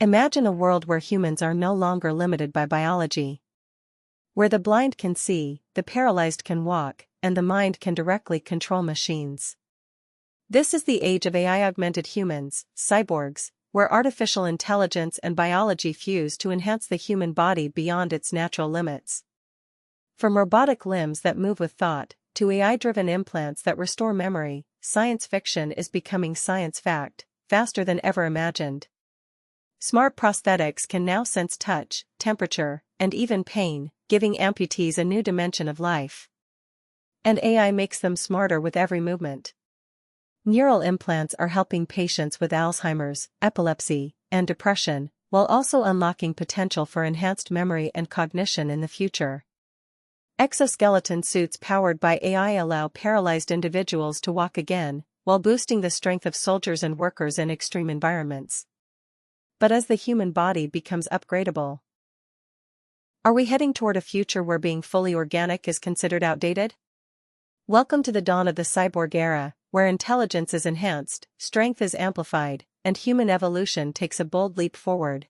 Imagine a world where humans are no longer limited by biology. Where the blind can see, the paralyzed can walk, and the mind can directly control machines. This is the age of AI-augmented humans, cyborgs, where artificial intelligence and biology fuse to enhance the human body beyond its natural limits. From robotic limbs that move with thought, to AI-driven implants that restore memory, science fiction is becoming science fact, faster than ever imagined. Smart prosthetics can now sense touch, temperature, and even pain, giving amputees a new dimension of life. And AI makes them smarter with every movement. Neural implants are helping patients with Alzheimer's, epilepsy, and depression, while also unlocking potential for enhanced memory and cognition in the future. Exoskeleton suits powered by AI allow paralyzed individuals to walk again, while boosting the strength of soldiers and workers in extreme environments. But as the human body becomes upgradable, are we heading toward a future where being fully organic is considered outdated? Welcome to the dawn of the cyborg era, where intelligence is enhanced, strength is amplified, and human evolution takes a bold leap forward.